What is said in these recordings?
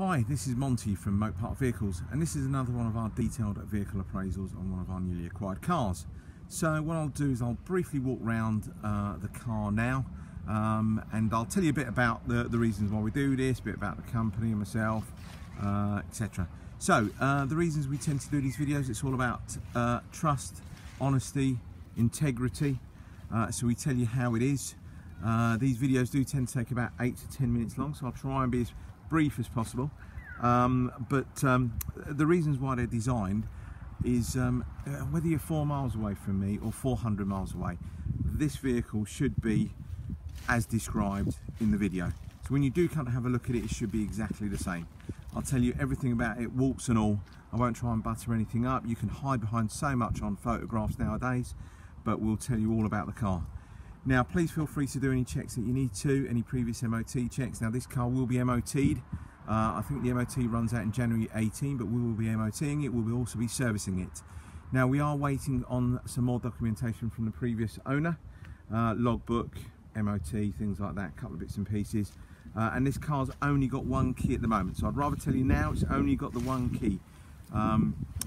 Hi, this is Monty from Moat Park Vehicles, and this is another one of our detailed vehicle appraisals on one of our newly acquired cars. So what I'll do is I'll briefly walk around the car now, and I'll tell you a bit about the reasons why we do this, a bit about the company and myself, etc. So the reasons we tend to do these videos, it's all about trust, honesty, integrity. So we tell you how it is. These videos do tend to take about 8 to 10 minutes long, so I'll try and be as brief as possible, but the reasons why they're designed is whether you're 4 miles away from me or 400 miles away, this vehicle should be as described in the video. So when you do come to have a look at it, it should be exactly the same. I'll tell you everything about it, warts and all. I won't try and butter anything up. You can hide behind so much on photographs nowadays, but we'll tell you all about the car. Now please feel free to do any checks that you need to, any previous MOT checks. Now this car will be MOT'd. I think the MOT runs out in January 18, but we will be MOTing it, we will also be servicing it. Now we are waiting on some more documentation from the previous owner, logbook, MOT, things like that, a couple of bits and pieces. And this car's only got one key at the moment, so I'd rather tell you now it's only got the one key.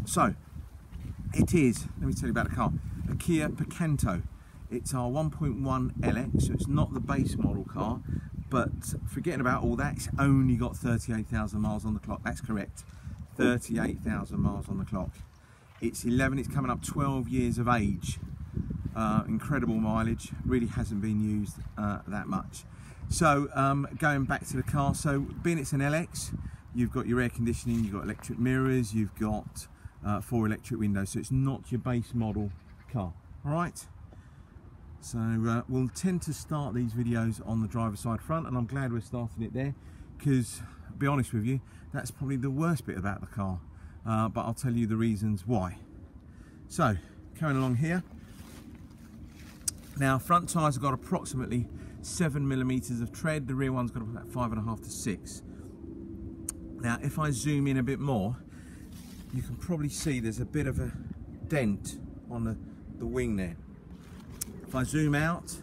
So it is, let me tell you about the car, a Kia Picanto. It's our 1.1 LX, so it's not the base model car, but forgetting about all that, it's only got 38,000 miles on the clock. That's correct, 38,000 miles on the clock. It's 11, it's coming up 12 years of age. Incredible mileage, really hasn't been used that much. So going back to the car, so being it's an LX, you've got your air conditioning, you've got electric mirrors, you've got 4 electric windows, so it's not your base model car, all right? So we'll tend to start these videos on the driver's side front, and I'm glad we're starting it there because, to be honest with you, that's probably the worst bit about the car, but I'll tell you the reasons why. So coming along here, now front tyres have got approximately 7mm of tread, the rear one's got about 5.5 to 6. Now if I zoom in a bit more, you can probably see there's a bit of a dent on the wing there. If I zoom out,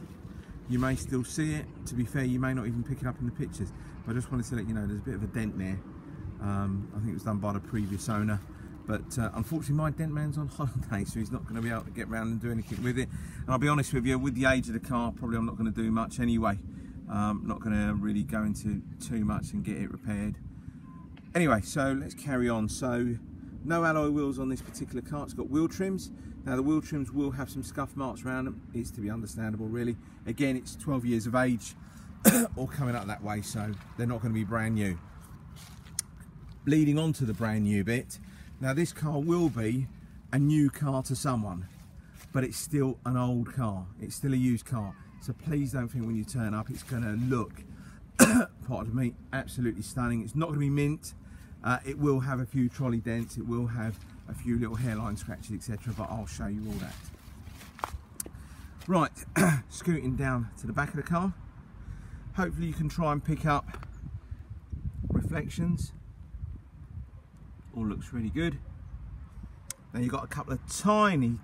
you may still see it. To be fair, you may not even pick it up in the pictures. But I just wanted to let you know there's a bit of a dent there. I think it was done by the previous owner. But unfortunately, my dent man's on holiday, so he's not going to be able to get around and do anything with it. And I'll be honest with you, with the age of the car, probably I'm not going to do much anyway. Not going to really go into too much and get it repaired. Anyway, so let's carry on. So no alloy wheels on this particular car. It's got wheel trims. Now the wheel trims will have some scuff marks around them. It's to be understandable really. Again, it's 12 years of age or coming up that way, so they're not going to be brand new. Leading on to the brand new bit, now this car will be a new car to someone, but it's still an old car. It's still a used car. So please don't think when you turn up it's going to look, pardon me, absolutely stunning. It's not going to be mint. It will have a few trolley dents, it will have a few little hairline scratches, etc., but I'll show you all that. Right, scooting down to the back of the car. Hopefully you can try and pick up reflections. All looks really good. Now you've got a couple of tiny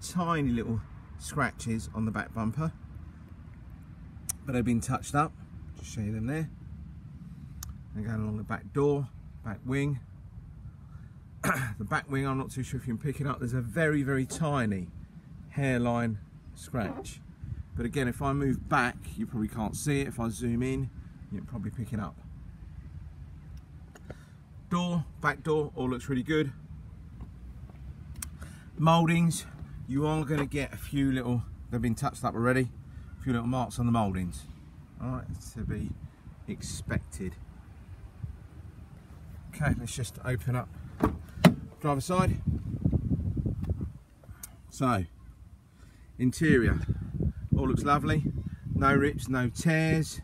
little scratches on the back bumper, but they've been touched up. Just show you them there. And going along the back door, back wing. The back wing, I'm not too sure if you can pick it up, there's a very tiny hairline scratch, but again, if I move back you probably can't see it. If I zoom in you can probably pick it up. Door, back door, all looks really good. Mouldings, you are going to get a few little, they've been touched up already, a few little marks on the mouldings. Alright, to be expected. Okay, let's just open up driver's side. So, interior, all looks lovely. No rips, no tears.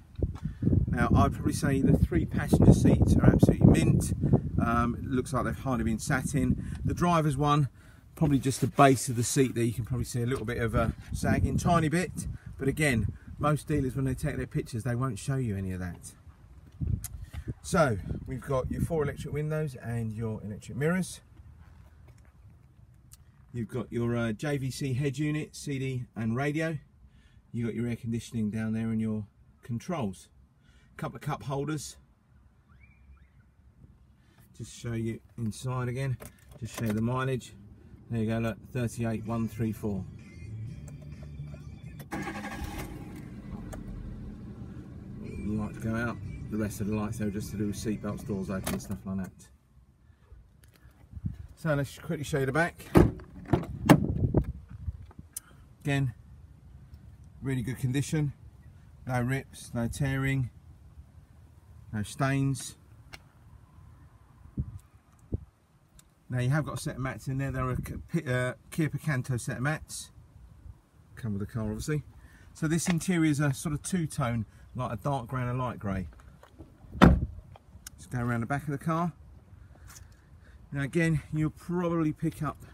Now, I'd probably say the 3 passenger seats are absolutely mint. It looks like they've hardly been sat in. The driver's one, probably just the base of the seat there, you can probably see a little bit of a sagging, tiny bit. But again, most dealers, when they take their pictures, they won't show you any of that. So we've got your 4 electric windows and your electric mirrors. You've got your JVC head unit, CD and radio. You've got your air conditioning down there and your controls. A couple of cup holders. just show you inside again, just show you the mileage. There you go, look, 38,134. The lights go out, the rest of the lights are just to do with seat belts, doors open and stuff like that. So let's quickly show you the back. Again, really good condition, no rips, no tearing, no stains. Now you have got a set of mats in there. They're a Kia Picanto set of mats. Come with the car obviously. So this interior is a sort of two-tone, like a dark grey and a light grey. Let's go around the back of the car. Now again, you'll probably pick up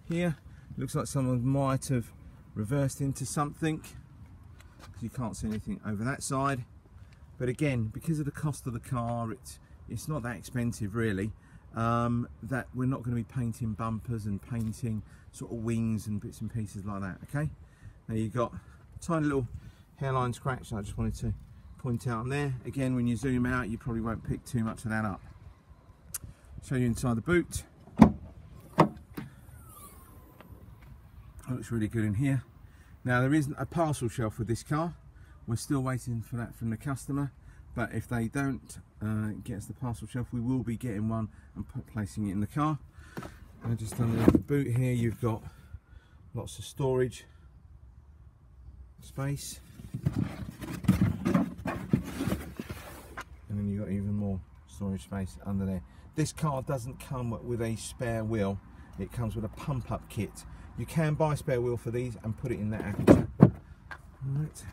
here, looks like someone might have reversed into something, because you can't see anything over that side. But again, because of the cost of the car, it's not that expensive really. That we're not going to be painting bumpers and painting sort of wings and bits and pieces like that. Okay, now you've got a tiny little hairline scratch I just wanted to point out on there. Again, when you zoom out you probably won't pick too much of that up. Show you inside the boot. It looks really good in here. Now there isn't a parcel shelf with this car. We're still waiting for that from the customer, but if they don't get us the parcel shelf, we will be getting one and placing it in the car. And just underneath the boot here you've got lots of storage space, and then you've got even more storage space under there. This car doesn't come with a spare wheel, it comes with a pump up kit. You can buy a spare wheel for these and put it in that aperture. Right,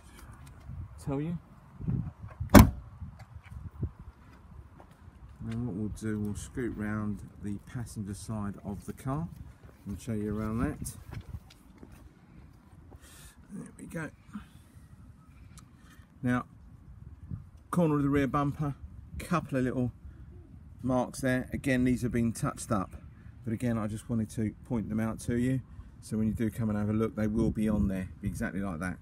tell you. And what we'll do, we'll scoot round the passenger side of the car and show you around that. There we go. Now, corner of the rear bumper, couple of little marks there. Again, these have been touched up, but again I just wanted to point them out to you, so when you do come and have a look they will be on there, be exactly like that.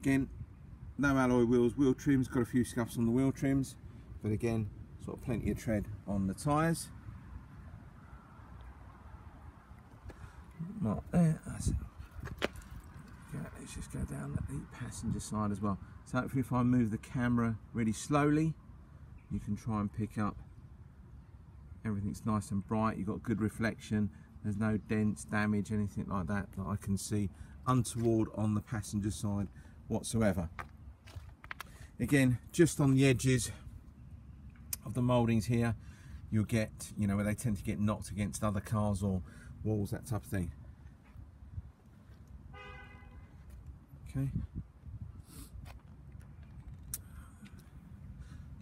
Again, no alloy wheels, wheel trims, got a few scuffs on the wheel trims, but again sort of plenty of tread on the tyres. Not there, that's it. Let's just go down the passenger side as well. So hopefully if I move the camera really slowly, you can try and pick up everything's nice and bright. You've got good reflection, there's no dents, damage, anything like that that I can see untoward on the passenger side whatsoever. Again, just on the edges of the mouldings here, you'll get, you know, where they tend to get knocked against other cars or walls, that type of thing. Okay.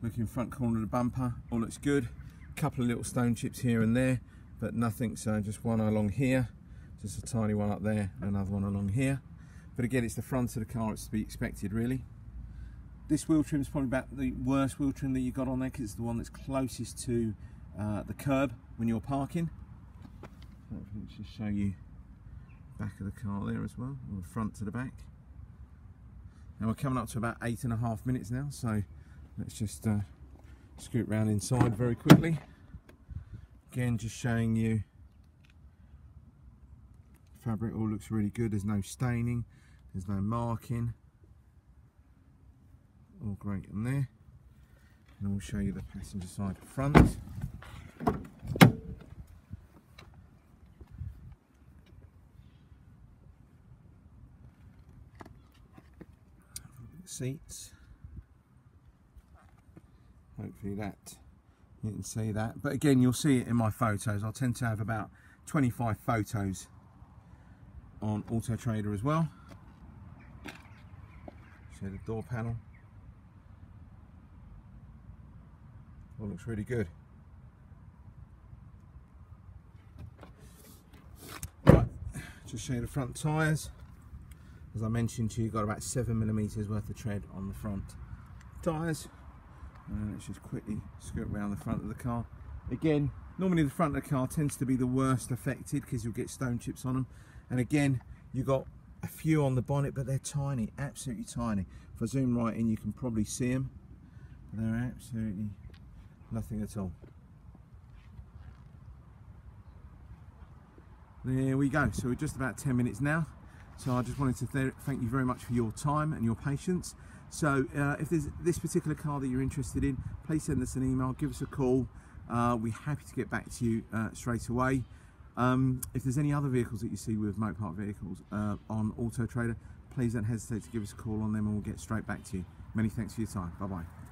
Looking front corner of the bumper, all looks good. Couple of little stone chips here and there, but nothing, so just one along here, just a tiny one up there, another one along here. But again, it's the front of the car, it's to be expected really. This wheel trim is probably about the worst wheel trim that you got on there, because it's the one that's closest to the curb when you're parking. Let's just show you the back of the car there as well, or the front to the back. Now we're coming up to about 8.5 minutes now, so let's just scoot round inside very quickly. Again, just showing you fabric all looks really good, there's no staining, there's no marking, all great in there. And I'll show you the passenger side front. Seats, hopefully that you can see that, but again you'll see it in my photos. I tend to have about 25 photos on Auto Trader as well. Show the door panel, all looks really good. Right, just show you the front tyres. As I mentioned to you, got about 7mm worth of tread on the front tyres. And let's just quickly scoot around the front of the car. Again, normally the front of the car tends to be the worst affected because you'll get stone chips on them. And again, you've got a few on the bonnet, but they're tiny, absolutely tiny. If I zoom right in, you can probably see them. They're absolutely Nothing at all. There we go. So we're just about 10 minutes now. So I just wanted to thank you very much for your time and your patience. So if there's this particular car that you're interested in, please send us an email, give us a call. We're happy to get back to you straight away. If there's any other vehicles that you see with Mopar vehicles on Auto Trader, please don't hesitate to give us a call on them and we'll get straight back to you. Many thanks for your time. Bye bye.